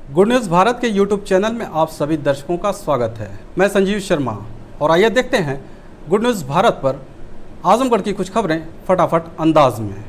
Good news Bharat के YouTube channel में आप सभी दर्शकों का स्वागत है। मैं संजीव शर्मा और आइए देखते हैं गुड न्यूज़ भारत पर आजमगढ़ की कुछ खबरें फटाफट अंदाज में।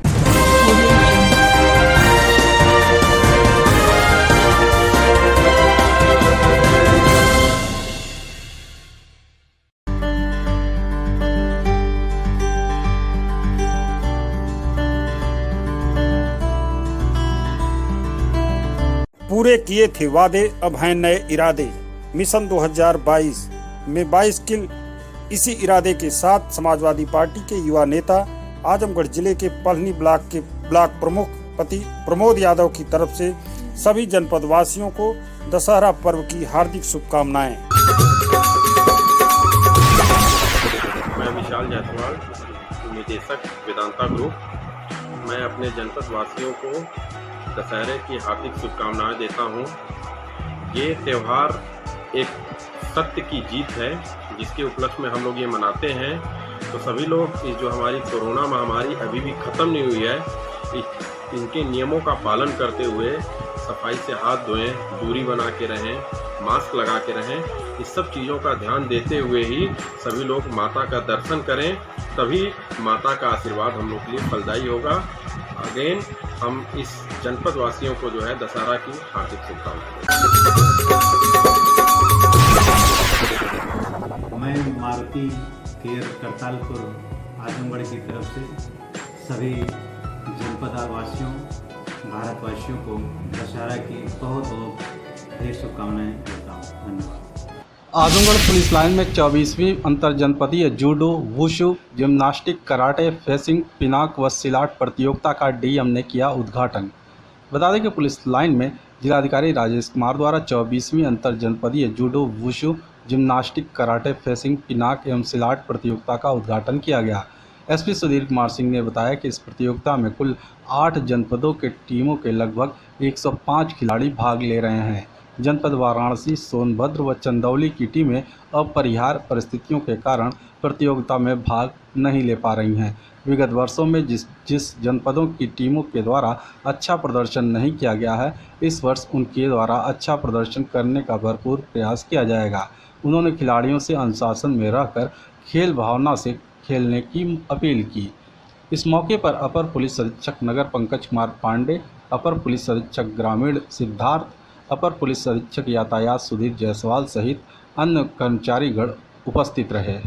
पूरे किए थे वादे, अब हैं नए इरादे। मिशन 2022 में 22 किल। इसी इरादे के साथ समाजवादी पार्टी के युवा नेता आजमगढ़ जिले के पलनी ब्लॉक के ब्लॉक प्रमुख पति प्रमोद यादव की तरफ से सभी जनपद वासियों को दशहरा पर्व की हार्दिक शुभकामनाएं। मैं विशाल जायसवाल, निदेशक वेदांता ग्रुप। मैं अपने जनपद वासियों को दशहरे की हार्दिक शुभकामनाएं देता हूं। ये त्यौहार एक सत्य की जीत है जिसके उपलक्ष्य में हम लोग ये मनाते हैं। तो सभी लोग इस जो हमारी कोरोना महामारी अभी भी ख़त्म नहीं हुई है, इनके नियमों का पालन करते हुए सफाई से हाथ धोएं, दूरी बना के रहें, मास्क लगा के रहें। इस सब चीज़ों का ध्यान देते हुए ही सभी लोग माता का दर्शन करें, तभी माता का आशीर्वाद हम लोग के लिए फलदायी होगा। अगेन हम इस जनपद वासियों को जो है दशहरा की हार्दिक शुभकामनाएं। मैं मारुति केयर करतालपुर आजमगढ़ की तरफ से सभी जनपद वासियों, भारतवासियों को दशहरा की बहुत बहुत ढेर शुभकामनाएं देता हूँ। धन्यवाद। आजमगढ़ पुलिस लाइन में 24वीं अंतर जनपदीय judo, wushu, gymnastic, karate, fencing, pencak व सिलाट प्रतियोगिता का डीएम ने किया उद्घाटन। बता दें कि पुलिस लाइन में जिलाधिकारी राजेश कुमार द्वारा 24वीं अंतर जनपदीय judo, wushu, gymnastic, karate, fencing, pencak एवं सिलाट प्रतियोगिता का उद्घाटन किया गया। एसपी सुधीर कुमार सिंह ने बताया कि इस प्रतियोगिता में कुल 8 जनपदों के टीमों के लगभग 105 खिलाड़ी भाग ले रहे हैं। जनपद वाराणसी, सोनभद्र व चंदौली की टीमें अपरिहार्य परिस्थितियों के कारण प्रतियोगिता में भाग नहीं ले पा रही हैं। विगत वर्षों में जिस जनपदों की टीमों के द्वारा अच्छा प्रदर्शन नहीं किया गया है, इस वर्ष उनके द्वारा अच्छा प्रदर्शन करने का भरपूर प्रयास किया जाएगा। उन्होंने खिलाड़ियों से अनुशासन में रहकर खेल भावना से खेलने की अपील की। इस मौके पर अपर पुलिस अधीक्षक नगर पंकज कुमार पांडे, अपर पुलिस अधीक्षक ग्रामीण सिद्धार्थ, अपर पुलिस अधीक्षक यातायात सुधीर जायसवाल सहित अन्य कर्मचारीगण उपस्थित रहे।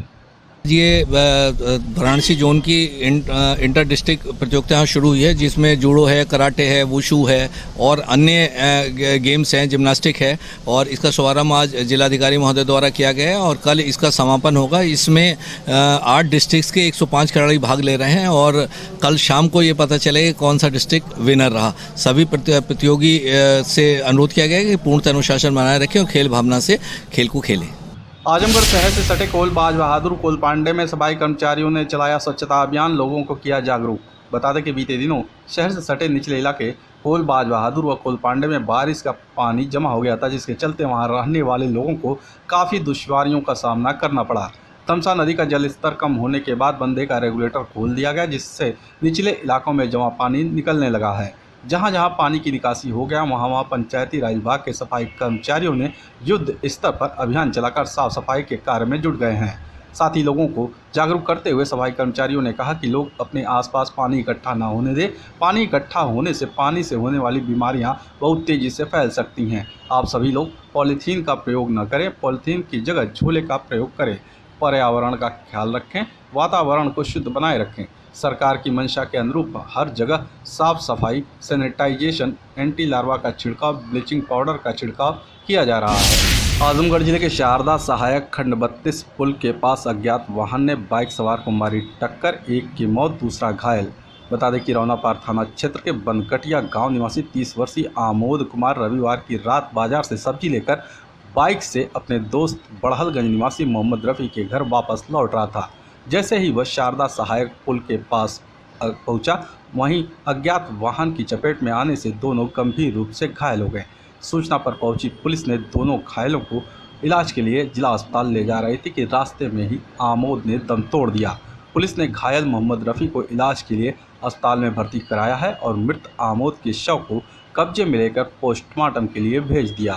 ये वाराणसी जोन की इंटर डिस्ट्रिक्ट प्रतियोगिता शुरू हुई है, जिसमें जूडो है, कराटे है, वुशु है और अन्य गेम्स हैं, जिम्नास्टिक है। और इसका शुभारंभ आज जिलाधिकारी महोदय द्वारा किया गया है और कल इसका समापन होगा। इसमें 8 डिस्ट्रिक्ट्स के 105 खिलाड़ी भाग ले रहे हैं और कल शाम को ये पता चलेगा कौन सा डिस्ट्रिक्ट विनर रहा। सभी प्रतियोगी से अनुरोध किया गया है कि पूर्णतः अनुशासन बनाए रखें और खेल भावना से खेल को खेलें। आजमगढ़ शहर से सटे कोल बाज बहादुर कोल पांडे में सफाई कर्मचारियों ने चलाया स्वच्छता अभियान, लोगों को किया जागरूक। बता दें कि बीते दिनों शहर से सटे निचले इलाके कोल बाज बहादुर व कोल पांडे में बारिश का पानी जमा हो गया था, जिसके चलते वहां रहने वाले लोगों को काफ़ी दुश्वारियों का सामना करना पड़ा। तमसा नदी का जलस्तर कम होने के बाद बंदे का रेगुलेटर खोल दिया गया, जिससे निचले इलाकों में जमा पानी निकलने लगा है। जहां जहां पानी की निकासी हो गया वहां पंचायती राज विभाग के सफाई कर्मचारियों ने युद्ध स्तर पर अभियान चलाकर साफ सफाई के कार्य में जुट गए हैं। साथ ही लोगों को जागरूक करते हुए सफाई कर्मचारियों ने कहा कि लोग अपने आसपास पानी इकट्ठा ना होने दें। पानी इकट्ठा होने से पानी से होने वाली बीमारियां बहुत तेज़ी से फैल सकती हैं। आप सभी लोग पॉलीथीन का प्रयोग न करें, पॉलीथीन की जगह झोले का प्रयोग करें। पर्यावरण का ख्याल रखें, वातावरण को शुद्ध बनाए रखें। सरकार की मंशा के अनुरूप हर जगह साफ सफाई, सैनिटाइजेशन, एंटी लार्वा का छिड़काव, ब्लीचिंग पाउडर का छिड़काव किया जा रहा है। आजमगढ़ जिले के शारदा सहायक खंड 32 पुल के पास अज्ञात वाहन ने बाइक सवार को मारी टक्कर, एक की मौत, दूसरा घायल। बता दें कि रौनापार थाना क्षेत्र के बनकटिया गांव निवासी 30 वर्षीय आमोद कुमार रविवार की रात बाजार से सब्जी लेकर बाइक से अपने दोस्त बड़हलगंज निवासी मोहम्मद रफ़ी के घर वापस लौट रहा था। जैसे ही वह शारदा सहायक पुल के पास पहुंचा, वहीं अज्ञात वाहन की चपेट में आने से दोनों गंभीर रूप से घायल हो गए। सूचना पर पहुंची पुलिस ने दोनों घायलों को इलाज के लिए जिला अस्पताल ले जा रही थी कि रास्ते में ही आमोद ने दम तोड़ दिया। पुलिस ने घायल मोहम्मद रफ़ी को इलाज के लिए अस्पताल में भर्ती कराया है और मृत आमोद के शव को कब्जे में लेकर पोस्टमार्टम के लिए भेज दिया।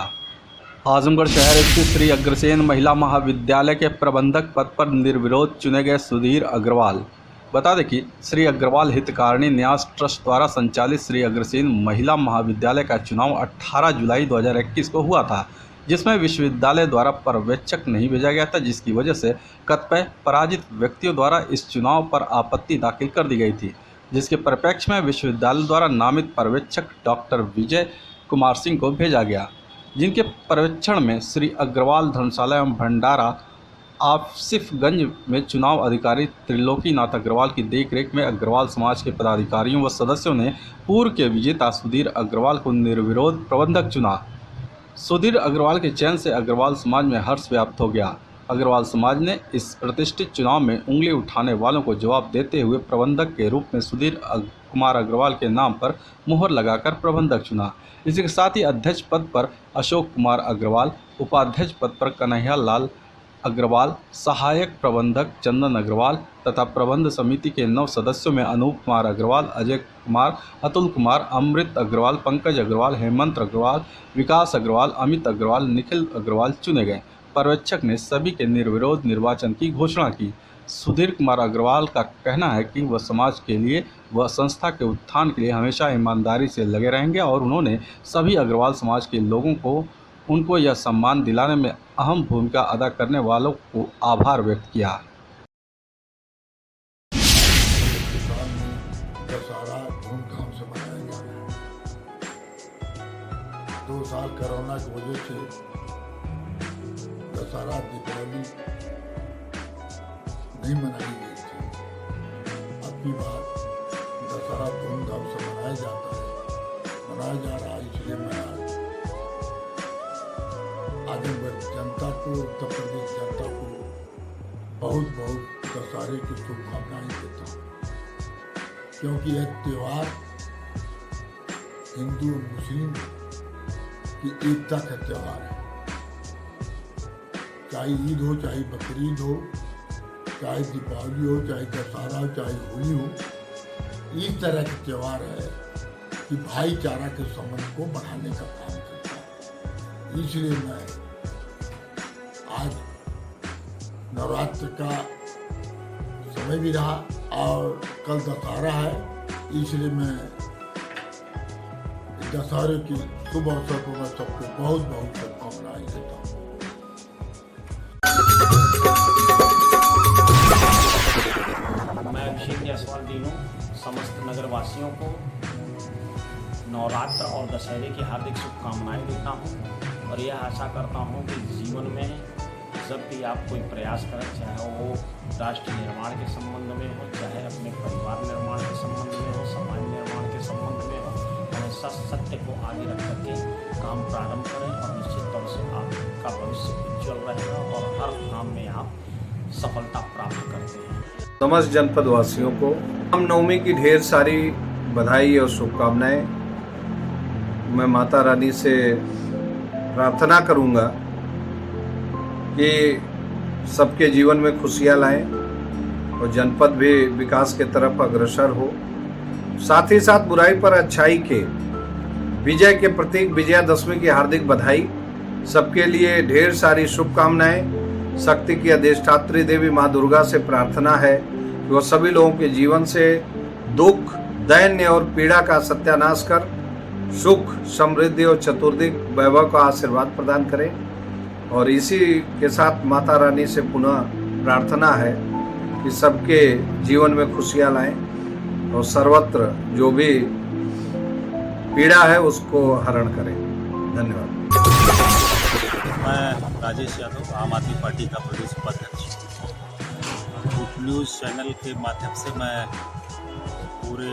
आजमगढ़ शहर स्थित श्री अग्रसेन महिला महाविद्यालय के प्रबंधक पद पर निर्विरोध चुने गए सुधीर अग्रवाल। बता दें कि श्री अग्रवाल हितकारिणी न्यास ट्रस्ट द्वारा संचालित श्री अग्रसेन महिला महाविद्यालय का चुनाव 18 जुलाई 2021 को हुआ था, जिसमें विश्वविद्यालय द्वारा पर्यवेक्षक नहीं भेजा गया था, जिसकी वजह से कतिपय पराजित व्यक्तियों द्वारा इस चुनाव पर आपत्ति दाखिल कर दी गई थी, जिसके परिप्रेक्ष्य में विश्वविद्यालय द्वारा नामित पर्यवेक्षक डॉक्टर विजय कुमार सिंह को भेजा गया, जिनके पर्यवेक्षण में श्री अग्रवाल धर्मशाला एवं भंडारा आसिफगंज में चुनाव अधिकारी त्रिलोकीनाथ अग्रवाल की देखरेख में अग्रवाल समाज के पदाधिकारियों व सदस्यों ने पूर्व के विजेता सुधीर अग्रवाल को निर्विरोध प्रबंधक चुना। सुधीर अग्रवाल के चयन से अग्रवाल समाज में हर्ष व्याप्त हो गया। अग्रवाल समाज ने इस प्रतिष्ठित चुनाव में उंगली उठाने वालों को जवाब देते हुए प्रबंधक के रूप में सुधीर कुमार अग्रवाल के नाम पर मुहर लगाकर प्रबंधक चुना। इसी के साथ ही अध्यक्ष पद पर अशोक कुमार अग्रवाल, उपाध्यक्ष पद पर कन्हैया लाल अग्रवाल, सहायक प्रबंधक चंदन अग्रवाल तथा प्रबंध समिति के 9 सदस्यों में अनूप कुमार अग्रवाल, अजय कुमार, अतुल कुमार, अमृत अग्रवाल, पंकज अग्रवाल, हेमंत अग्रवाल, विकास अग्रवाल, अमित अग्रवाल, निखिल अग्रवाल चुने गए। पर्यवेक्षक ने सभी के निर्विरोध निर्वाचन की घोषणा की। सुधीर कुमार अग्रवाल का कहना है कि वह समाज के लिए व संस्था के उत्थान के लिए हमेशा ईमानदारी से लगे रहेंगे और उन्होंने सभी अग्रवाल समाज के लोगों को उनको यह सम्मान दिलाने में अहम भूमिका अदा करने वालों को आभार व्यक्त किया। दशहरा धूमधाम से मनाया जा रहा है। 2 साल कोरोना की वजह से दशहरा दीपावली नहीं मनाई गई थी। अब की बार दशहरा धूमधाम से मनाया जाता है, मनाया जा रहा है। इसलिए मैं आजमगढ़ जनता को, उत्तर प्रदेश जनता को बहुत बहुत दशहरे की शुभकामनाएं देता हूँ, क्योंकि यह त्यौहार हिंदू और मुस्लिम की एकता का त्यौहार है। चाहे ईद हो, चाहे बकरीद हो, चाहे दीपावली हो, चाहे दशहरा हो, चाहे होली हो, इस तरह का त्यौहार है कि भाईचारा के संबंध को बढ़ाने का काम करता है। इसलिए मैं आज नवरात्र का समय भी रहा और कल दशहरा है, इसलिए मैं दशहरे की शुभ अवसर पर मैं सबको बहुत बहुत शुभकामनाएं देता हूँ। मैं अभिषेक जायसवाल जी हूँ। समस्त नगरवासियों को नवरात्र और दशहरे की हार्दिक शुभकामनाएं देता हूँ और यह आशा करता हूँ कि जीवन में जब भी आप कोई प्रयास करें, चाहे वो राष्ट्र निर्माण के संबंध में हो, चाहे अपने परिवार निर्माण के संबंध में हो, समाज निर्माण के संबंध में हो, हमेशा सत्य को आगे रख करके काम प्रारंभ करें और निश्चित तौर से आपका भविष्य उज्ज्वल रहेगा और हर काम में आप सफलता प्राप्त करते हैं। समस्त जनपद वासियों को रामनवमी की ढेर सारी बधाई और शुभकामनाएं। मैं माता रानी से प्रार्थना करूंगा कि सबके जीवन में खुशियां लाएं और जनपद भी विकास के तरफ अग्रसर हो। साथ ही साथ बुराई पर अच्छाई के विजय के प्रतीक विजयादशमी की हार्दिक बधाई। सबके लिए ढेर सारी शुभकामनाएं। शक्ति की अधिष्ठात्री देवी माँ दुर्गा से प्रार्थना है कि वह सभी लोगों के जीवन से दुख, दैन्य और पीड़ा का सत्यानाश कर सुख, समृद्धि और चतुर्दिक वैभव का आशीर्वाद प्रदान करें। और इसी के साथ माता रानी से पुनः प्रार्थना है कि सबके जीवन में खुशियां लाएं और सर्वत्र जो भी पीड़ा है उसको हरण करें। धन्यवाद। मैं राजेश यादव, आम आदमी पार्टी का प्रदेश उपाध्यक्ष। गुड न्यूज़ चैनल के माध्यम से मैं पूरे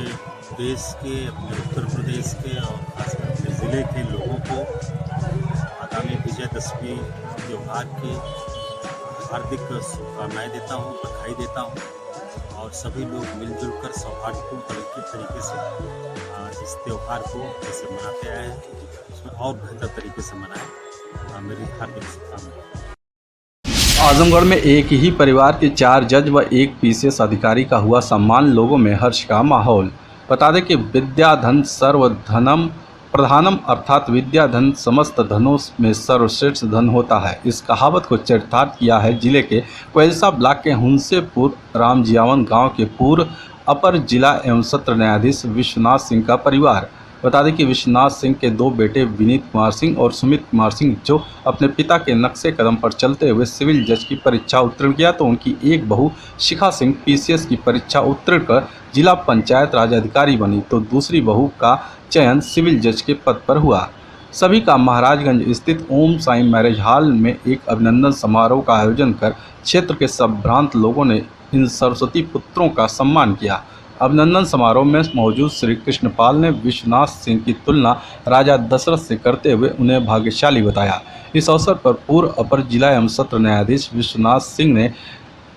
देश के, अपने उत्तर प्रदेश के और खासकर अपने ज़िले के लोगों को आगामी विजयदशमी त्यौहार की हार्दिक शुभकामनाएं देता हूं, बधाई देता हूं और सभी लोग मिलजुल कर सौहार्दपूर्ण तरीके से इस त्यौहार को जैसे मनाते आए हैं उसमें और बेहतर तरीके से मनाएं। मेरी हार्दिक शुभकामनाएं। आजमगढ़ में एक ही परिवार के 4 जज व 1 पीसीएस अधिकारी का हुआ सम्मान। लोगों में हर्ष का माहौल। बता दें कि विद्या धन सर्वधनम प्रधानम अर्थात विद्या धन समस्त धनों में सर्वश्रेष्ठ धन होता है। इस कहावत को चरितार्थ किया है जिले के कोयलसा ब्लॉक के हुंसेपुर रामजियावन गांव के पूर्व अपर जिला एवं सत्र न्यायाधीश विश्वनाथ सिंह का परिवार। बता दें कि विश्वनाथ सिंह के दो बेटे विनीत कुमार सिंह और सुमित कुमार सिंह जो अपने पिता के नक्शे कदम पर चलते हुए सिविल जज की परीक्षा उत्तीर्ण किया, तो उनकी एक बहू शिखा सिंह पीसीएस की परीक्षा उत्तीर्ण कर जिला पंचायत राज अधिकारी बनी, तो दूसरी बहू का चयन सिविल जज के पद पर हुआ। सभी का महाराजगंज स्थित ओम साई मैरिज हॉल में एक अभिनंदन समारोह का आयोजन कर क्षेत्र के संभ्रांत लोगों ने इन सरस्वती पुत्रों का सम्मान किया। अभिनंदन समारोह में मौजूद श्री कृष्णपाल ने विश्वनाथ सिंह की तुलना राजा दशरथ से करते हुए उन्हें भाग्यशाली बताया। इस अवसर पर पूर्व अपर जिला एवं सत्र न्यायाधीश विश्वनाथ सिंह ने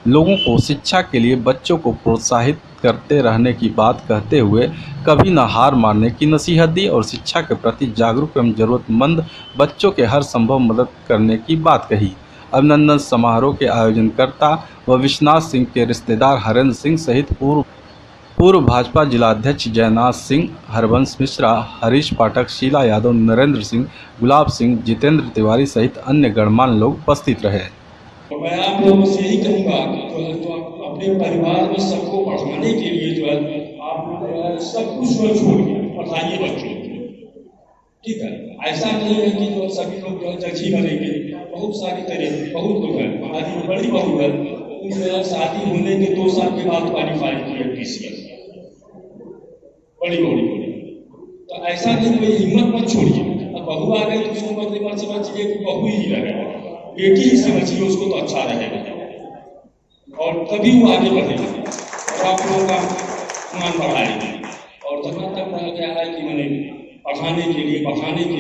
लोगों को शिक्षा के लिए बच्चों को प्रोत्साहित करते रहने की बात कहते हुए कभी न हार मानने की नसीहत दी और शिक्षा के प्रति जागरूक एवं जरूरतमंद बच्चों के हर संभव मदद करने की बात कही। अभिनंदन समारोह के आयोजनकर्ता व विश्वनाथ सिंह के रिश्तेदार हरेंद्र सिंह सहित पूर्व भाजपा जिलाध्यक्ष जयनाथ सिंह, हरवंश मिश्रा, हरीश पाठक, शीला यादव, नरेंद्र सिंह, गुलाब सिंह, जितेंद्र तिवारी सहित अन्य गणमान्य लोग उपस्थित रहे। मैं आप लोगों से यही कहूँगा कि तो अपने परिवार में सबको पढ़ाने के लिए जो है आप लोग सब कुछ छोड़ के पढ़ाइए बच्चों को, ठीक है। ऐसा नहीं है कि जो सभी लोग जो है जज ही बनेंगे, बहुत सारी तरह बहुत लोग हैं। हमारी बड़ी बहू है, उसने शादी होने के 2 साल के बाद क्वालिफाई किया पीसीएस, बड़ी तो ऐसा नहीं, कोई हिम्मत मत छोड़िए। अब बहू आ गई तो उसको मत समझिए कि बहू ही रहेगा, बेटी ही समझिए उसको तो अच्छा रहेगा और तभी वो आगे बढ़ेगा और आप लोगों का मान बढ़ाएंगे। और जहाँ तक रह गया है कि मैंने पढ़ाने के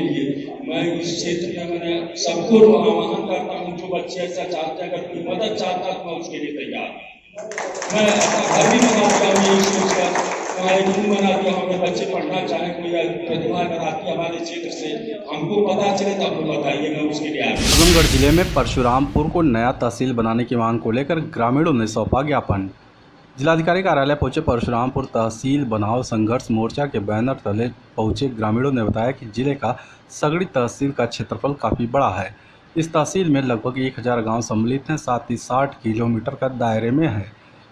लिए मैं इस क्षेत्र में मैंने सबको आह्वान करता हूँ, जो बच्चे ऐसा चाहते हैं, अगर कोई मदद चाहता है तो मैं उसके लिए तैयार हूँ। मैं घर भी बनाता हूँ इस चीज़ का, मैं एक रूम बनाती हूँ, हमारे बच्चे पढ़ना चाहे, कोई प्रतिभा अगर आती है हमारे क्षेत्र से, हमको पता चले तो आपको बताइए, मैं उसके लिए आया। आजमगढ़ जिले में परशुरामपुर को नया तहसील बनाने की मांग को लेकर ग्रामीणों ने सौंपा ज्ञापन। जिलाधिकारी कार्यालय पहुंचे परशुरामपुर तहसील बनाओ संघर्ष मोर्चा के बैनर तले पहुंचे ग्रामीणों ने बताया कि जिले का सगड़ी तहसील का क्षेत्रफल काफ़ी बड़ा है। इस तहसील में लगभग 1000 गांव सम्मिलित हैं, साथ ही 60 किलोमीटर का दायरे में है,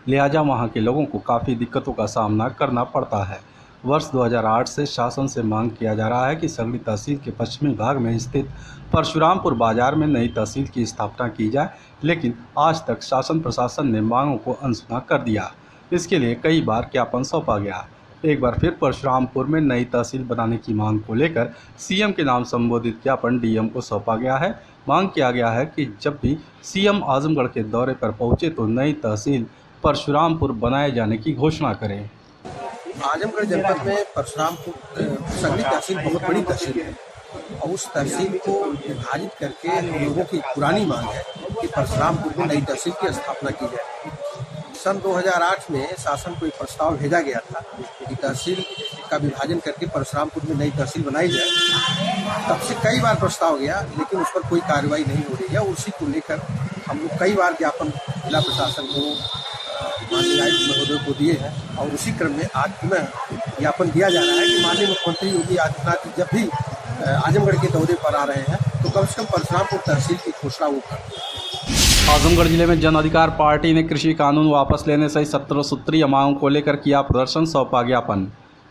लिहाजा वहां के लोगों को काफ़ी दिक्कतों का सामना करना पड़ता है। वर्ष 2008 से शासन से मांग किया जा रहा है कि सगड़ी तहसील के पश्चिमी भाग में स्थित परशुरामपुर बाजार में नई तहसील की स्थापना की जाए, लेकिन आज तक शासन प्रशासन ने मांगों को अनसुना कर दिया। इसके लिए कई बार ज्ञापन सौंपा गया। एक बार फिर परशुरामपुर में नई तहसील बनाने की मांग को लेकर सीएम के नाम संबोधित ज्ञापन डीएम को सौंपा गया है। मांग किया गया है कि जब भी सीएम आजमगढ़ के दौरे पर पहुंचे तो नई तहसील परशुरामपुर बनाए जाने की घोषणा करें। आजमगढ़ जनपद में परशुरामपुर सगड़ी तहसील बहुत बड़ी तहसील है और उस तहसील को विभाजित करके हम लोगों की पुरानी मांग है कि परशुरामपुर में नई तहसील की स्थापना की जाए। सन 2008 में शासन को एक प्रस्ताव भेजा गया था कि तहसील का विभाजन करके परशुरामपुर में नई तहसील बनाई जाए। तब से कई बार प्रस्ताव गया, लेकिन उस पर कोई कार्रवाई नहीं हो रही है। उसी को लेकर हम लोग कई बार ज्ञापन जिला प्रशासन को, माननीय आयुक्त महोदय को दिए हैं और उसी क्रम में आज पुनः ज्ञापन दिया जा रहा है कि माननीय मुख्यमंत्री योगी आदित्यनाथ जब भी आजमगढ़ के दौरे पर आ रहे हैं तो कम से कम परशुरामपुर तहसील की घोषणा वो करें। आजमगढ़ जिले में जन अधिकार पार्टी ने कृषि कानून वापस लेने सहित 17 सूत्रीय मांगों को लेकर किया प्रदर्शन, सौंपा ज्ञापन।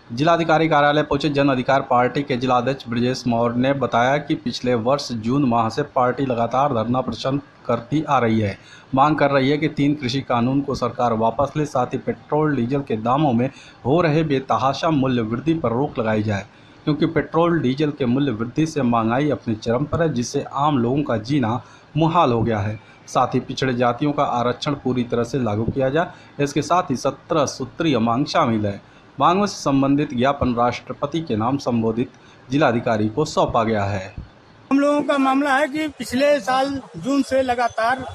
जिलाधिकारी कार्यालय पहुंचे जन अधिकार पार्टी के जिलाध्यक्ष ब्रजेश मौर्य ने बताया कि पिछले वर्ष जून माह से पार्टी लगातार धरना प्रदर्शन करती आ रही है। मांग कर रही है कि 3 कृषि कानून को सरकार वापस ले, साथ ही पेट्रोल डीजल के दामों में हो रहे बेतहाशा मूल्य वृद्धि पर रोक लगाई जाए, क्योंकि पेट्रोल डीजल के मूल्य वृद्धि से महंगाई अपने चरम पर है, जिससे आम लोगों का जीना मुहाल हो गया है। साथ ही पिछड़े जातियों का आरक्षण पूरी तरह से लागू किया जाए। इसके साथ ही 17 सूत्रीय मांग शामिल है। मांगों से संबंधित ज्ञापन राष्ट्रपति के नाम संबोधित जिलाधिकारी को सौंपा गया है। हम लोगों का मामला है कि पिछले साल जून से लगातार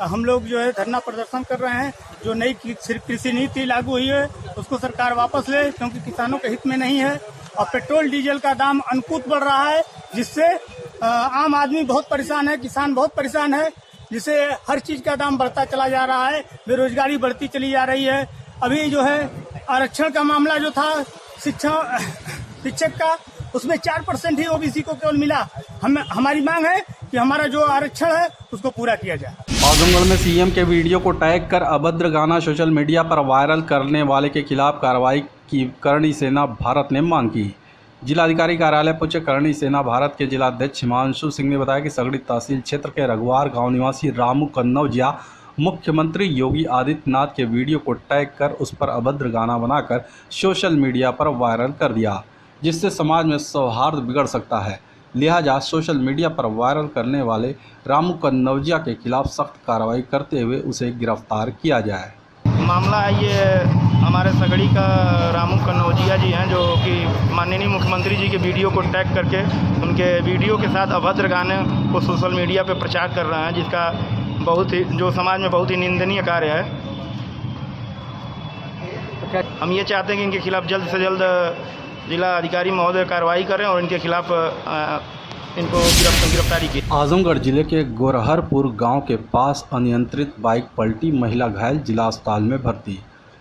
हम लोग जो है धरना प्रदर्शन कर रहे हैं। जो नई कृषि नीति लागू हुई है उसको सरकार वापस ले, क्योंकि किसानों के हित में नहीं है। और पेट्रोल डीजल का दाम अनुकूत बढ़ रहा है, जिससे आम आदमी बहुत परेशान है, किसान बहुत परेशान है, जिससे हर चीज का दाम बढ़ता चला जा रहा है, बेरोजगारी बढ़ती चली जा रही है। अभी जो है आरक्षण का मामला जो था शिक्षक का, उसमें 4% ही ओबीसी को केवल मिला। हमारी मांग है कि हमारा जो आरक्षण है उसको पूरा किया जाए। आजमगढ़ में सीएम के वीडियो को टैग कर अभद्र गाना सोशल मीडिया पर वायरल करने वाले के खिलाफ कार्रवाई की करणी सेना भारत ने मांग की। जिलाधिकारी कार्यालय पहुंचे करणी सेना भारत के जिलाध्यक्ष हिमांशु सिंह ने बताया कि सगड़ी तहसील क्षेत्र के रघुवार गांव निवासी रामू कन्नौजिया मुख्यमंत्री योगी आदित्यनाथ के वीडियो को टैग कर उस पर अभद्र गाना बनाकर सोशल मीडिया पर वायरल कर दिया, जिससे समाज में सौहार्द बिगड़ सकता है। लिहाजा सोशल मीडिया पर वायरल करने वाले रामू कन्नौजिया के खिलाफ सख्त कार्रवाई करते हुए उसे गिरफ्तार किया जाए। मामला है ये हमारे सगड़ी का रामू कन्नौजिया जी हैं, जो कि माननीय मुख्यमंत्री जी के वीडियो को टैग करके उनके वीडियो के साथ अभद्र गाने को सोशल मीडिया पे प्रचार कर रहे हैं, जिसका बहुत ही जो समाज में बहुत ही निंदनीय कार्य है। हम ये चाहते हैं कि इनके खिलाफ जल्द से जल्द जिला अधिकारी महोदय कार्रवाई करें और इनके खिलाफ इनको गिरफ्तारी की। आजमगढ़ जिले के गोरहरपुर गांव के पास अनियंत्रित बाइक पलटी, महिला घायल, जिला अस्पताल में भर्ती।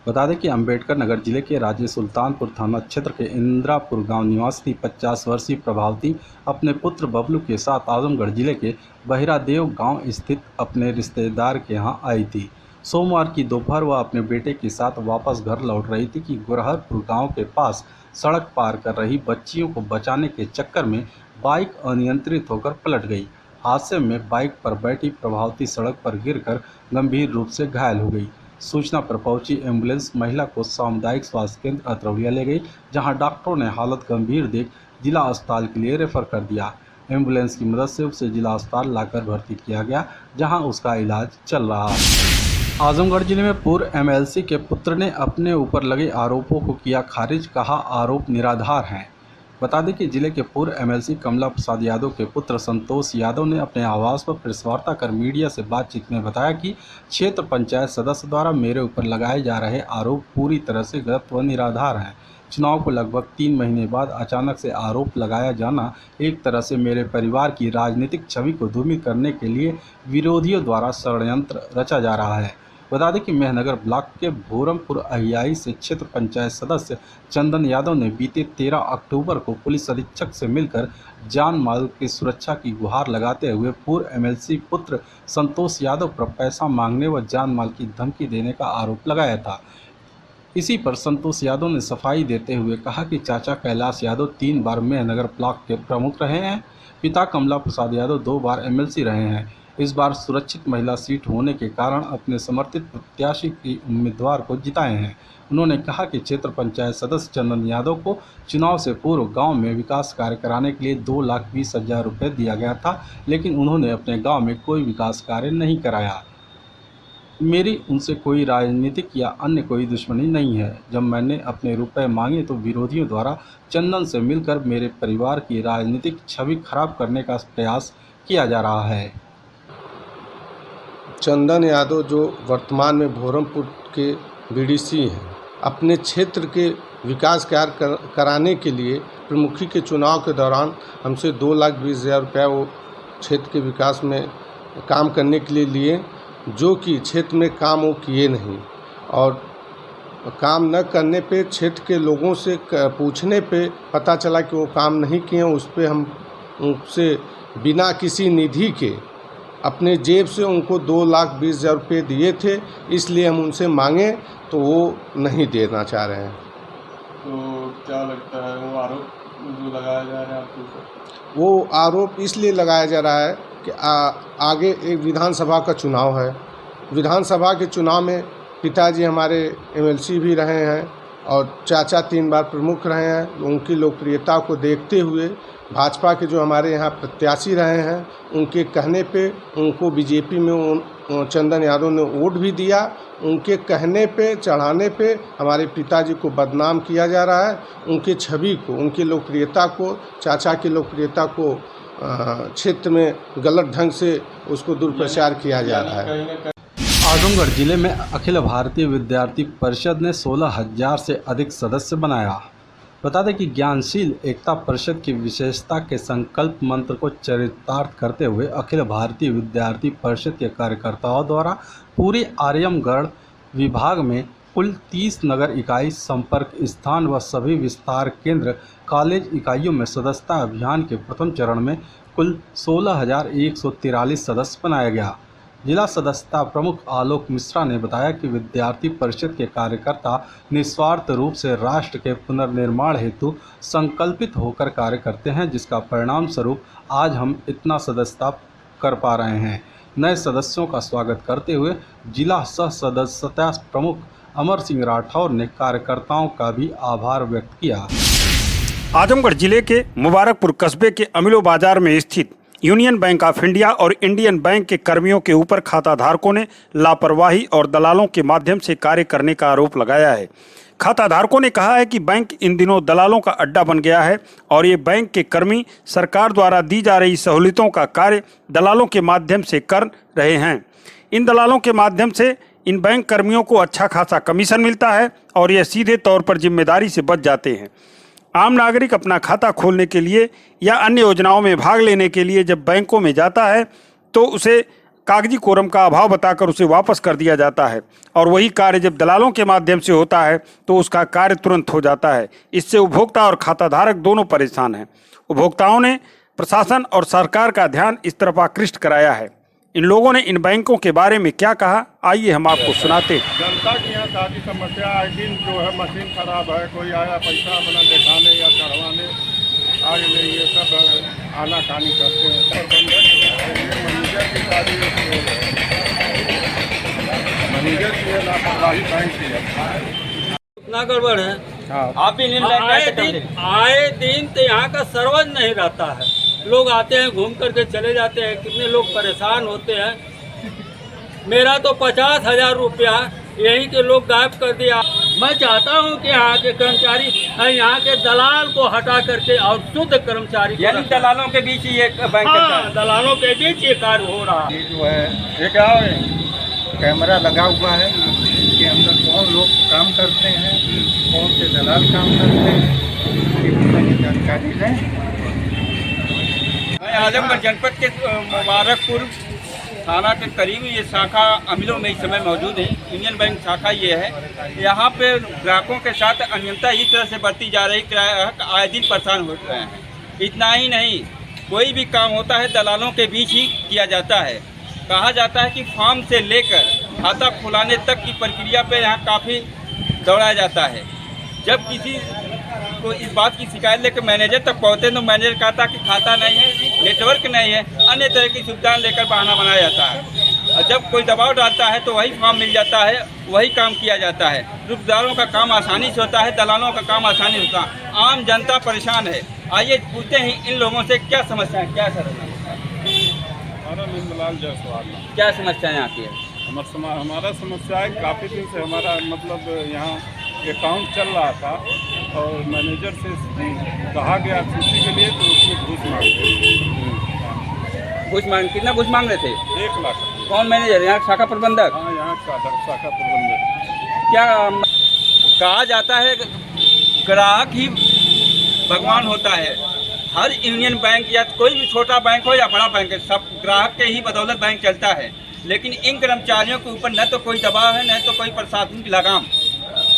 बता दें कि अंबेडकर नगर जिले के राजे सुल्तानपुर थाना क्षेत्र के इंदिरापुर गांव निवासी 50 वर्षीय प्रभावती अपने पुत्र बबलू के साथ आजमगढ़ जिले के बहिरादेव गांव स्थित अपने रिश्तेदार के यहां आई थी। सोमवार की दोपहर वह अपने बेटे के साथ वापस घर लौट रही थी कि गोरहरपुर गांव के पास सड़क पार कर रही बच्चियों को बचाने के चक्कर में बाइक अनियंत्रित होकर पलट गई। हादसे में बाइक पर बैठी प्रभावती सड़क पर गिरकर गंभीर रूप से घायल हो गई। सूचना पर पहुंची एम्बुलेंस महिला को सामुदायिक स्वास्थ्य केंद्र अतरौलिया ले गई, जहां डॉक्टरों ने हालत गंभीर देख जिला अस्पताल के लिए रेफर कर दिया। एम्बुलेंस की मदद से उसे जिला अस्पताल लाकर भर्ती किया गया, जहां उसका इलाज चल रहा है। आजमगढ़ जिले में पूर्व एमएलसी के पुत्र ने अपने ऊपर लगे आरोपों को किया खारिज, कहा आरोप निराधार हैं। बता दें कि जिले के पूर्व एमएलसी कमला प्रसाद यादव के पुत्र संतोष यादव ने अपने आवास पर प्रेस वार्ता कर मीडिया से बातचीत में बताया कि क्षेत्र पंचायत सदस्य द्वारा मेरे ऊपर लगाए जा रहे आरोप पूरी तरह से गलत व निराधार हैं। चुनाव को लगभग 3 महीने बाद अचानक से आरोप लगाया जाना एक तरह से मेरे परिवार की राजनीतिक छवि को धूमिल करने के लिए विरोधियों द्वारा षड्यंत्र रचा जा रहा है। बता दें कि मेहनगर ब्लॉक के भोरमपुर अहियाई से क्षेत्र पंचायत सदस्य चंदन यादव ने बीते 13 अक्टूबर को पुलिस अधीक्षक से मिलकर जान माल की सुरक्षा की गुहार लगाते हुए पूर्व एमएलसी पुत्र संतोष यादव पर पैसा मांगने व जान माल की धमकी देने का आरोप लगाया था। इसी पर संतोष यादव ने सफाई देते हुए कहा कि चाचा कैलाश यादव 3 बार मेहनगर ब्लॉक के प्रमुख रहे हैं, पिता कमला प्रसाद यादव 2 बार एमएलसी रहे हैं। इस बार सुरक्षित महिला सीट होने के कारण अपने समर्थित प्रत्याशी की उम्मीदवार को जिताए हैं। उन्होंने कहा कि क्षेत्र पंचायत सदस्य चंदन यादव को चुनाव से पूर्व गांव में विकास कार्य कराने के लिए 2,20,000 रुपये दिया गया था, लेकिन उन्होंने अपने गांव में कोई विकास कार्य नहीं कराया। मेरी उनसे कोई राजनीतिक या अन्य कोई दुश्मनी नहीं है। जब मैंने अपने रुपए मांगे तो विरोधियों द्वारा चंदन से मिलकर मेरे परिवार की राजनीतिक छवि खराब करने का प्रयास किया जा रहा है। चंदन यादव जो वर्तमान में भोरमपुर के बीडीसी हैं, अपने क्षेत्र के विकास कार्य कराने के लिए प्रमुखी के चुनाव के दौरान हमसे 2,20,000 रुपया वो क्षेत्र के विकास में काम करने के लिए लिए, जो कि क्षेत्र में काम वो किए नहीं। और काम न करने पे क्षेत्र के लोगों से पूछने पे पता चला कि वो काम नहीं किए। उस पर हम उनसे बिना किसी निधि के अपने जेब से उनको 2,20,000 रुपये दिए थे, इसलिए हम उनसे मांगे तो वो नहीं देना चाह रहे हैं। तो क्या लगता है वो आरोप जो लगाया जा रहा है आपके ऊपर? वो आरोप इसलिए लगाया जा रहा है कि आगे एक विधानसभा का चुनाव है। विधानसभा के चुनाव में पिताजी हमारे एमएलसी भी रहे हैं और चाचा 3 बार प्रमुख रहे हैं। उनकी लोकप्रियता को देखते हुए भाजपा के जो हमारे यहाँ प्रत्याशी रहे हैं, उनके कहने पे उनको बीजेपी में चंदन यादव ने वोट भी दिया। उनके कहने पे, चढ़ाने पे हमारे पिताजी को बदनाम किया जा रहा है। उनकी छवि को, उनकी लोकप्रियता को, चाचा की लोकप्रियता को क्षेत्र में गलत ढंग से उसको दुष्प्रचार किया जा रहा है। आजमगढ़ जिले में अखिल भारतीय विद्यार्थी परिषद ने 16,000 से अधिक सदस्य बनाया। बता दें कि ज्ञानशील एकता परिषद की विशेषता के संकल्प मंत्र को चरितार्थ करते हुए अखिल भारतीय विद्यार्थी परिषद के कार्यकर्ताओं द्वारा पूरे आर्यमगढ़ विभाग में कुल 30 नगर इकाई, संपर्क स्थान व सभी विस्तार केंद्र कॉलेज इकाइयों में सदस्यता अभियान के प्रथम चरण में कुल 16,143 सदस्य बनाया गया। जिला सदस्यता प्रमुख आलोक मिश्रा ने बताया कि विद्यार्थी परिषद के कार्यकर्ता निस्वार्थ रूप से राष्ट्र के पुनर्निर्माण हेतु संकल्पित होकर कार्य करते हैं, जिसका परिणाम स्वरूप आज हम इतना सदस्यता कर पा रहे हैं। नए सदस्यों का स्वागत करते हुए जिला सह सदस्यता प्रमुख अमर सिंह राठौर ने कार्यकर्ताओं का भी आभार व्यक्त किया। आजमगढ़ जिले के मुबारकपुर कस्बे के अमीलो बाजार में स्थित यूनियन बैंक ऑफ इंडिया और इंडियन बैंक के कर्मियों के ऊपर खाता धारकों ने लापरवाही और दलालों के माध्यम से कार्य करने का आरोप लगाया है। खाता धारकों ने कहा है कि बैंक इन दिनों दलालों का अड्डा बन गया है और ये बैंक के कर्मी सरकार द्वारा दी जा रही सहूलियतों का कार्य दलालों के माध्यम से कर रहे हैं। इन दलालों के माध्यम से इन बैंक कर्मियों को अच्छा खासा कमीशन मिलता है और ये सीधे तौर पर जिम्मेदारी से बच जाते हैं। आम नागरिक अपना खाता खोलने के लिए या अन्य योजनाओं में भाग लेने के लिए जब बैंकों में जाता है तो उसे कागजी कोरम का अभाव बताकर उसे वापस कर दिया जाता है और वही कार्य जब दलालों के माध्यम से होता है तो उसका कार्य तुरंत हो जाता है। इससे उपभोक्ता और खाताधारक दोनों परेशान हैं। उपभोक्ताओं ने प्रशासन और सरकार का ध्यान इस तरफ आकृष्ट कराया है। इन लोगों ने इन बैंकों के बारे में क्या कहा, आइए हम आपको सुनाते हैं। जनता की यहाँ सारी समस्या आए दिन जो है मशीन खराब है, कोई आया पैसा अपना दिखाने या चढ़वाने आगे नहीं, ये सब आनाकानी करते हैं। मैनेजर की सारी मैनेजर की लापरवाही बैंक की है। इतना गड़बड़ है। आप आए दिन तो यहाँ का सर्वज नहीं रहता है। लोग आते हैं घूम करके चले जाते हैं, कितने लोग परेशान होते हैं। मेरा तो 50,000 रुपया यहीं के लोग गायब कर दिया। मैं चाहता हूं कि यहाँ के कर्मचारी यहाँ के दलाल को हटा करके और शुद्ध कर्मचारी, यानी दलालों के बीच ये बैंक, दलालों के बीच ये कार्य हो रहा है। ये जो है ये क्या है, कैमरा लगा हुआ है कि अंदर कौन लोग काम करते हैं, कौन से दलाल काम करते हैं, ये जानकारी है। आजमगढ़ जनपद के मुबारकपुर थाना के करीब ये शाखा अमीलों में इस समय मौजूद है। यूनियन बैंक शाखा ये है। यहाँ पे ग्राहकों के साथ अनियमितता इस तरह से बढ़ती जा रही, ग्राहक आए दिन परेशान हो रहे हैं। इतना ही नहीं, कोई भी काम होता है दलालों के बीच ही किया जाता है। कहा जाता है कि फॉर्म से लेकर खाता खुलाने तक की प्रक्रिया पे यहाँ काफ़ी दौड़ाया जाता है। जब किसी को इस बात की शिकायत लेकर मैनेजर तक पहुँचते तो मैनेजर कहता कि खाता नहीं है, नेटवर्क नहीं है, अन्य तरह की सुविधाएं लेकर बहाना बनाया जाता है। और जब कोई दबाव डालता है तो वही फॉर्म मिल जाता है, वही काम किया जाता है। रुकदारों का काम आसानी से होता है, दलालों का काम आसानी होता है। आम जनता परेशान है। आइए पूछते हैं इन लोगों से क्या समस्या है। क्या सर? हमारा नींदलाल जायसवाल। क्या समस्याएं आती है? हमारा समस्या है, काफ़ी दिन से हमारा मतलब यहाँ अकाउंट चल रहा था और मैनेजर से कहा गया सीसी के लिए तो उसमें घूस मांग कितना घूस मांग रहे थे? 1 लाख। कौन मैनेजर? यहाँ शाखा प्रबंधक? हाँ, यहाँ शाखा प्रबंधक। क्या कहा जाता है ग्राहक ही भगवान होता है। हर यूनियन बैंक या कोई भी छोटा बैंक हो या बड़ा बैंक है, सब ग्राहक के ही बदौलत बैंक चलता है। लेकिन इन कर्मचारियों के ऊपर न तो कोई दबाव है, न तो कोई प्रशासन की लगाम।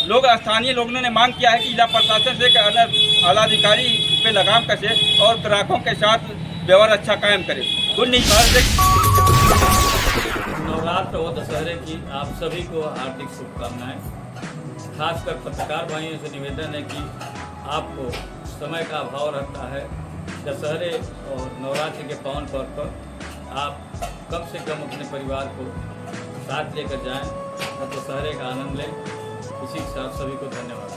लोग स्थानीय लोगों ने मांग किया है कि जिला प्रशासन से आलाधिकारी पे लगाम कसे और ग्राहकों के साथ व्यवहार अच्छा कायम करे। गुड न्यूज नवरात्र और दशहरे की आप सभी को हार्दिक शुभकामनाएं। खासकर पत्रकार भाइयों से निवेदन है कि आपको समय का अभाव रहता है। दशहरे और नवरात्रि के पावन पर्व पर आप कम से कम अपने परिवार को साथ लेकर जाएं और दशहरे का आनंद लें। इसी के साथ सभी को धन्यवाद।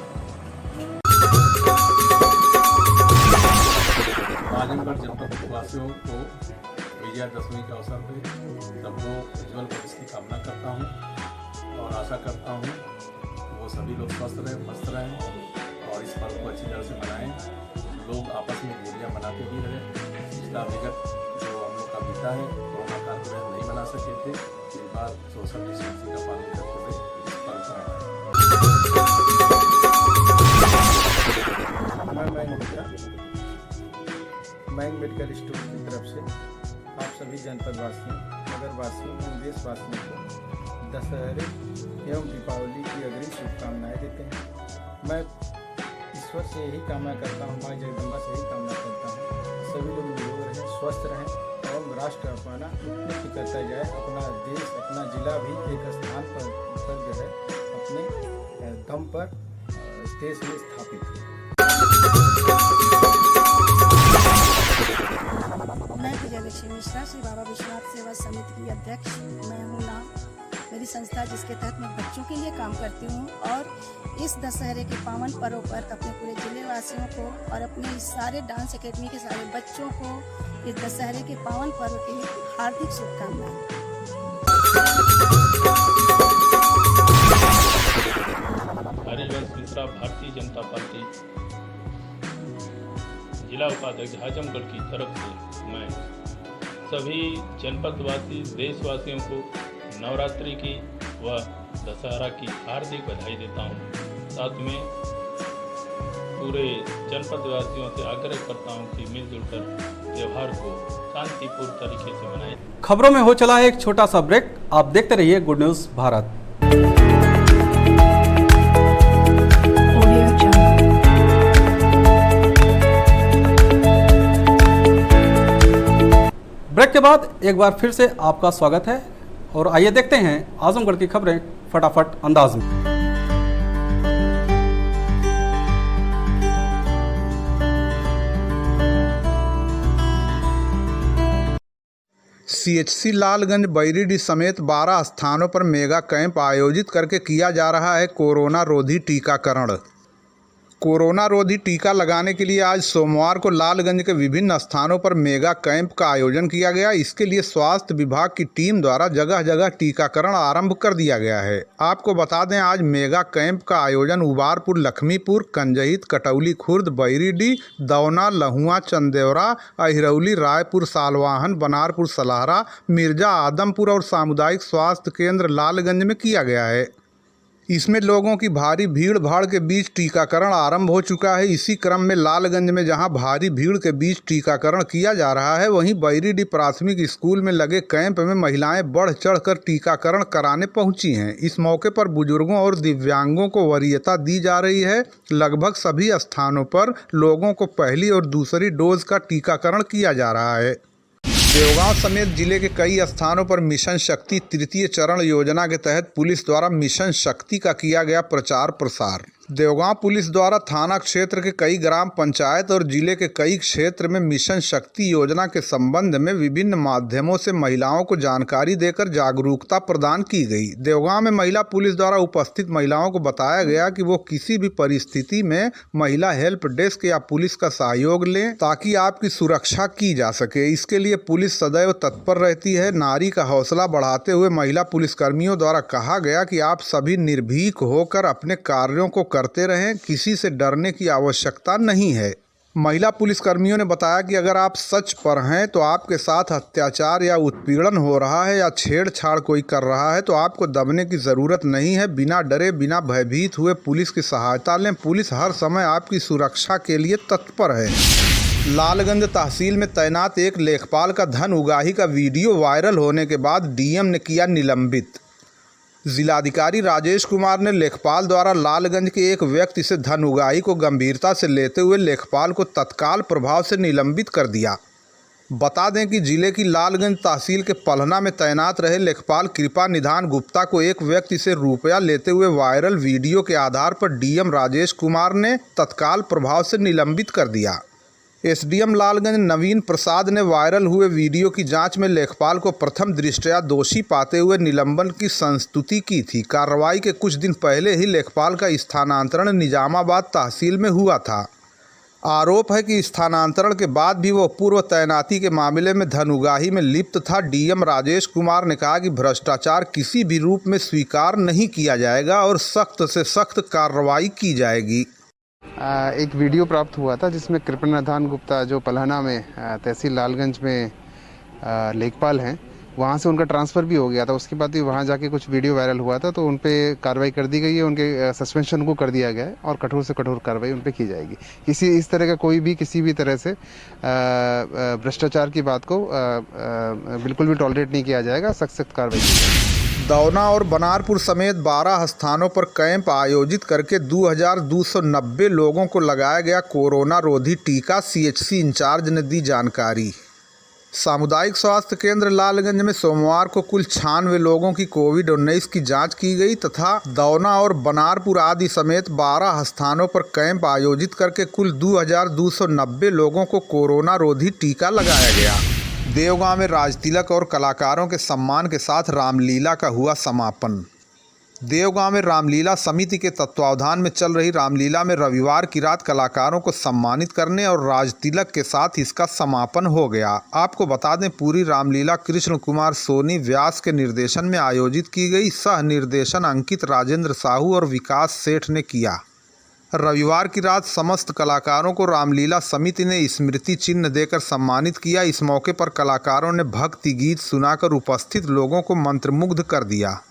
आजमगढ़ जनपद वासियों को विजयादशमी के अवसर पर सबको उज्ज्वल भविष्य की कामना करता हूँ और आशा करता हूँ वो सभी लोग स्वस्थ रहें, मस्त रहें और इस पर्व को अच्छी तरह से मनाएं। लोग आपस में दूरियाँ बनाते भी रहे। पिछला विगत जो हम लोग का बीता है, कोरोना काल में नहीं मना सके थे, इस बार सोशल डिस्टेंसिंग का पालन करते हुए इस पर्व को मनाएं। बैंक मेडिकल स्टोर की तरफ से आप सभी जनपद वासियों, नगर वासियों एवं देशवासियों को दशहरे एवं दीपावली की अग्रिम शुभकामनाएं देते हैं। मैं इस ईश्वर से यही कामना करता हूँ, माँ जगदम्बा से यही कामना करता हूँ सभी लोग निरोग रहें, स्वस्थ रहें और राष्ट्र अपना उन्नति करता जाए, अपना देश अपना जिला भी एक स्थान पर जो है अपने दम पर देश में स्थापित हो। मैं विजयलक्ष्मी मिश्रा श्री बाबा विश्वनाथ सेवा समिति की अध्यक्ष मैं हूँ ना। मेरी संस्था जिसके तहत मैं बच्चों के लिए काम करती हूँ और इस दशहरे के पावन पर्व पर अपने पूरे जिले वासियों को और अपने इस सारे डांस एकेडमी के सारे बच्चों को इस दशहरे के पावन पर्व की हार्दिक शुभकामनाएं। हरिवंश मिश्रा, भारतीय जनता पार्टी जिला उपाध्यक्ष आजमगढ़ की तरफ से मैं सभी जनपदवासी देशवासियों को नवरात्रि की व दशहरा की हार्दिक बधाई देता हूं। साथ में पूरे जनपदवासियों से आग्रह करता हूं कि मिलजुल कर त्यौहार को शांतिपूर्ण तरीके से मनाएं। खबरों में हो चला है एक छोटा सा ब्रेक। आप देखते रहिए गुड न्यूज भारत। ब्रेक के बाद एक बार फिर से आपका स्वागत है और आइए देखते हैं आजमगढ़ की खबरें फटाफट अंदाज में। CHC लालगंज बैरीडीह समेत 12 स्थानों पर मेगा कैंप आयोजित करके किया जा रहा है कोरोना रोधी टीकाकरण। कोरोना रोधी टीका लगाने के लिए आज सोमवार को लालगंज के विभिन्न स्थानों पर मेगा कैंप का आयोजन किया गया। इसके लिए स्वास्थ्य विभाग की टीम द्वारा जगह जगह टीकाकरण आरंभ कर दिया गया है। आपको बता दें आज मेगा कैंप का आयोजन उबारपुर, लखमीपुर, कंजहित, कटौली खुर्द, बैरीडीह, दौना, लहुआ, चंदेवरा, अहिरौली, रायपुर, सालवाहन, बनारपुर, सलाहरा, मिर्जा आदमपुर और सामुदायिक स्वास्थ्य केंद्र लालगंज में किया गया है। इसमें लोगों की भारी भीड़ भाड़ के बीच टीकाकरण आरंभ हो चुका है। इसी क्रम में लालगंज में जहां भारी भीड़ के बीच टीकाकरण किया जा रहा है, वहीं बैरीडीह प्राथमिक स्कूल में लगे कैंप में महिलाएं बढ़ चढ़कर टीकाकरण कराने पहुंची हैं। इस मौके पर बुजुर्गों और दिव्यांगों को वरीयता दी जा रही है। लगभग सभी स्थानों पर लोगों को पहली और दूसरी डोज का टीकाकरण किया जा रहा है। देवगांव समेत जिले के कई स्थानों पर मिशन शक्ति तृतीय चरण योजना के तहत पुलिस द्वारा मिशन शक्ति का किया गया प्रचार प्रसार। देवगांव पुलिस द्वारा थाना क्षेत्र के कई ग्राम पंचायत और जिले के कई क्षेत्र में मिशन शक्ति योजना के संबंध में विभिन्न माध्यमों से महिलाओं को जानकारी देकर जागरूकता प्रदान की गई। देवगांव में महिला पुलिस द्वारा उपस्थित महिलाओं को बताया गया कि वो किसी भी परिस्थिति में महिला हेल्प डेस्क या पुलिस का सहयोग लें ताकि आपकी सुरक्षा की जा सके। इसके लिए पुलिस सदैव तत्पर रहती है। नारी का हौसला बढ़ाते हुए महिला पुलिसकर्मियों द्वारा कहा गया कि आप सभी निर्भीक होकर अपने कार्यों को करते रहें, किसी से डरने की आवश्यकता नहीं है। महिला पुलिसकर्मियों ने बताया कि अगर आप सच पर हैं तो आपके साथ अत्याचार या उत्पीड़न हो रहा है या छेड़छाड़ कोई कर रहा है तो आपको दबने की ज़रूरत नहीं है। बिना डरे बिना भयभीत हुए पुलिस की सहायता लें। पुलिस हर समय आपकी सुरक्षा के लिए तत्पर है। लालगंज तहसील में तैनात एक लेखपाल का धन उगाही का वीडियो वायरल होने के बाद डीएम ने किया निलंबित। जिलाधिकारी राजेश कुमार ने लेखपाल द्वारा लालगंज के एक व्यक्ति से धन उगाही को गंभीरता से लेते हुए लेखपाल को तत्काल प्रभाव से निलंबित कर दिया। बता दें कि जिले की लालगंज तहसील के पलहना में तैनात रहे लेखपाल कृपा निधान गुप्ता को एक व्यक्ति से रुपया लेते हुए वायरल वीडियो के आधार पर डीएम राजेश कुमार ने तत्काल प्रभाव से निलंबित कर दिया। एसडीएम लालगंज नवीन प्रसाद ने वायरल हुए वीडियो की जांच में लेखपाल को प्रथम दृष्टया दोषी पाते हुए निलंबन की संस्तुति की थी। कार्रवाई के कुछ दिन पहले ही लेखपाल का स्थानांतरण निजामाबाद तहसील में हुआ था। आरोप है कि स्थानांतरण के बाद भी वो पूर्व तैनाती के मामले में धन उगाही में लिप्त था। डीएम राजेश कुमार ने कहा कि भ्रष्टाचार किसी भी रूप में स्वीकार नहीं किया जाएगा और सख्त से सख्त कार्रवाई की जाएगी। एक वीडियो प्राप्त हुआ था जिसमें कृपानिधान गुप्ता जो पलहना में तहसील लालगंज में लेखपाल हैं, वहाँ से उनका ट्रांसफ़र भी हो गया था। उसके बाद भी वहाँ जाके कुछ वीडियो वायरल हुआ था तो उन पे कार्रवाई कर दी गई है। उनके सस्पेंशन को कर दिया गया है और कठोर से कठोर कार्रवाई उन पे की जाएगी। इस तरह का कोई भी किसी भी तरह से भ्रष्टाचार की बात को बिल्कुल भी टॉलरेट नहीं किया जाएगा। सख्त कार्रवाई की जाएगी। दौना और बनारपुर समेत 12 स्थानों पर कैंप आयोजित करके 2290 लोगों को लगाया गया कोरोना रोधी टीका। सीएचसी इंचार्ज ने दी जानकारी। सामुदायिक स्वास्थ्य केंद्र लालगंज में सोमवार को कुल 96 लोगों की कोविड-19 की जांच की गई तथा दौना और बनारपुर आदि समेत 12 स्थानों पर कैंप आयोजित करके कुल 2290 लोगों को कोरोना रोधी टीका लगाया गया। देवगांव में राजतिलक और कलाकारों के सम्मान के साथ रामलीला का हुआ समापन। देवगांव में रामलीला समिति के तत्वावधान में चल रही रामलीला में रविवार की रात कलाकारों को सम्मानित करने और राजतिलक के साथ इसका समापन हो गया। आपको बता दें, पूरी रामलीला कृष्ण कुमार सोनी व्यास के निर्देशन में आयोजित की गई। सह निर्देशन अंकित राजेंद्र साहू और विकास सेठ ने किया। रविवार की रात समस्त कलाकारों को रामलीला समिति ने स्मृति चिन्ह देकर सम्मानित किया। इस मौके पर कलाकारों ने भक्ति गीत सुनाकर उपस्थित लोगों को मंत्रमुग्ध कर दिया।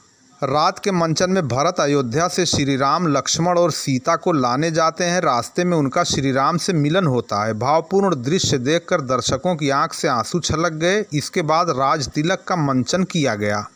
रात के मंचन में भरत अयोध्या से श्री राम, लक्ष्मण और सीता को लाने जाते हैं। रास्ते में उनका श्री राम से मिलन होता है। भावपूर्ण दृश्य देखकर दर्शकों की आंख से आंसू छलक गए। इसके बाद राज तिलक का मंचन किया गया।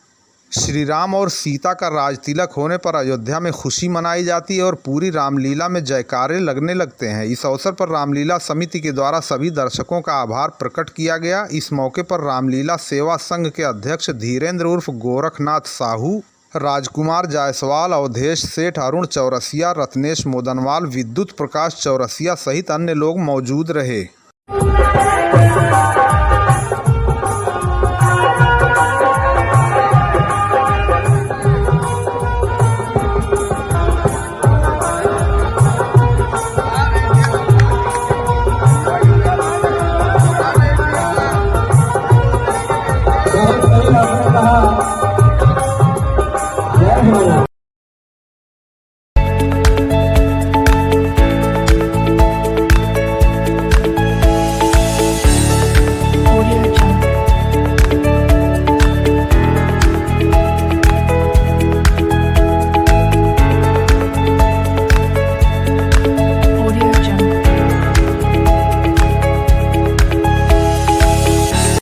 श्री राम और सीता का राज तिलक होने पर अयोध्या में खुशी मनाई जाती है और पूरी रामलीला में जयकारे लगने लगते हैं। इस अवसर पर रामलीला समिति के द्वारा सभी दर्शकों का आभार प्रकट किया गया। इस मौके पर रामलीला सेवा संघ के अध्यक्ष धीरेन्द्र उर्फ गोरखनाथ साहू, राजकुमार जायसवाल, अवधेश सेठ, अरुण चौरसिया, रत्नेश मोदनवाल, विद्युत प्रकाश चौरसिया सहित अन्य लोग मौजूद रहे।